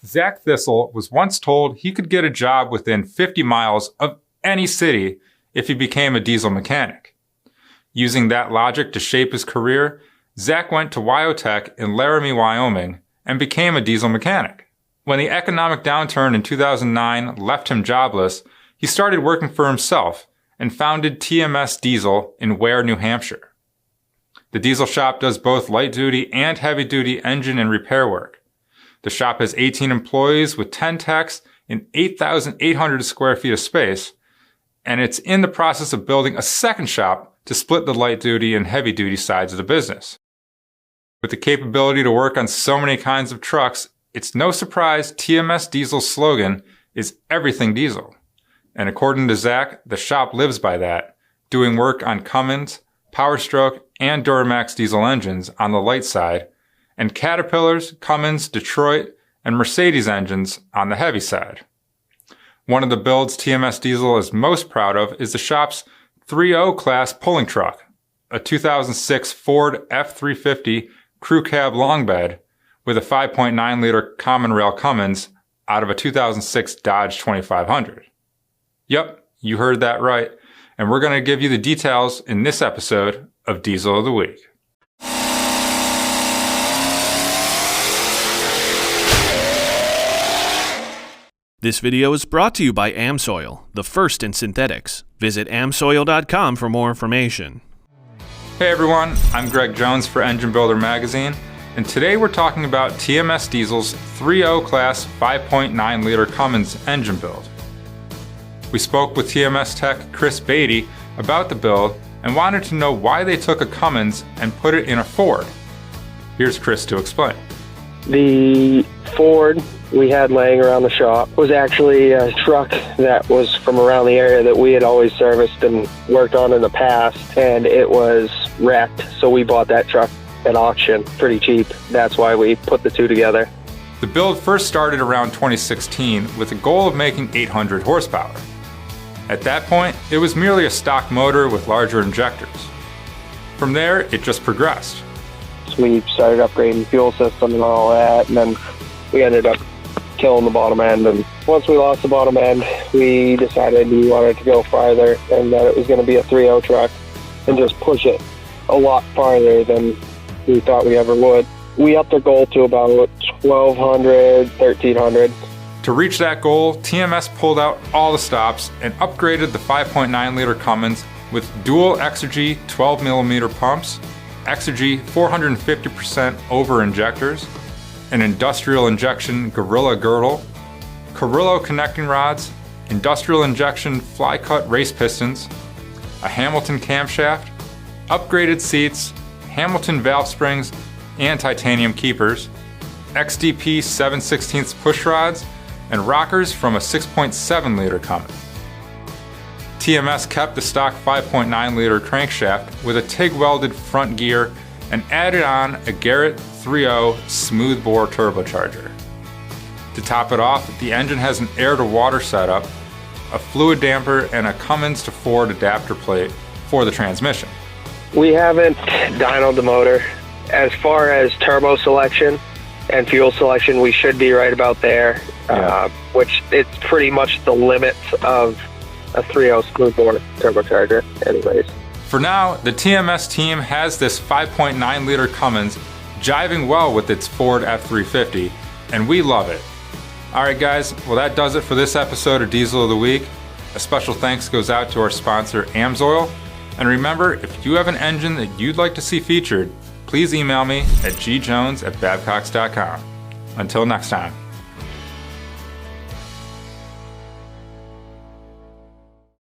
Zach Thistle was once told he could get a job within 50 miles of any city if he became a diesel mechanic. Using that logic to shape his career, Zach went to Wyotech in Laramie, Wyoming, and became a diesel mechanic. When the economic downturn in 2009 left him jobless, he started working for himself and founded TMS Diesel in Ware, New Hampshire. The diesel shop does both light-duty and heavy-duty engine and repair work. The shop has 18 employees with 10 techs in 8,800 square feet of space, and it's in the process of building a second shop to split the light-duty and heavy-duty sides of the business. With the capability to work on so many kinds of trucks, it's no surprise TMS Diesel's slogan is everything diesel. And according to Zach, the shop lives by that, doing work on Cummins, Powerstroke, and Duramax diesel engines on the light side, and Caterpillars, Cummins, Detroit, and Mercedes engines on the heavy side. One of the builds TMS Diesel is most proud of is the shop's 3.0 class pulling truck, a 2006 Ford F-350 crew cab long bed with a 5.9 liter common rail Cummins out of a 2006 Dodge 2500. Yep, you heard that right, and we're going to give you the details in this episode of Diesel of the Week. This video is brought to you by Amsoil, the first in synthetics. Visit amsoil.com for more information. Hey everyone, I'm Greg Jones for Engine Builder Magazine, and today we're talking about TMS Diesel's 3.0 class 5.9 liter Cummins engine build. We spoke with TMS tech Chris Beatty about the build and wanted to know why they took a Cummins and put it in a Ford. Here's Chris to explain. The Ford we had laying around the shop was actually a truck that was from around the area that we had always serviced and worked on in the past, and it was wrecked, so we bought that truck at auction pretty cheap. That's why we put the two together. The build first started around 2016 with a goal of making 800 horsepower. At that point, it was merely a stock motor with larger injectors. From there, it just progressed. So we started upgrading the fuel system and all that, and then we ended up killing the bottom end. And once we lost the bottom end, we decided we wanted to go farther and that it was going to be a 3.0 truck and just push it a lot farther than we thought we ever would. We upped our goal to about 1,200, 1,300. To reach that goal, TMS pulled out all the stops and upgraded the 5.9 liter Cummins with dual Exergy 12mm pumps, Exergy 450% over injectors, an industrial injection Gorilla girdle, Carrillo connecting rods, industrial injection fly cut race pistons, a Hamilton camshaft, upgraded seats, Hamilton valve springs and titanium keepers, XDP 7/16 push rods, and rockers from a 6.7 liter Cummins. TMS kept the stock 5.9 liter crankshaft with a TIG welded front gear and added on a Garrett 3.0 smoothbore turbocharger. To top it off, the engine has an air-to-water setup, a fluid damper, and a Cummins to Ford adapter plate for the transmission. We haven't dynoed the motor. As far as turbo selection and fuel selection, we should be right about there, which it's pretty much the limits of a 3.0 smoothbore turbocharger anyways. For now, the TMS team has this 5.9 liter Cummins jiving well with its Ford F-350, and we love it. Alright guys, well that does it for this episode of Diesel of the Week. A special thanks goes out to our sponsor Amsoil, and remember, if you have an engine that you'd like to see featured, please email me at gjones@babcocks.com. Until next time.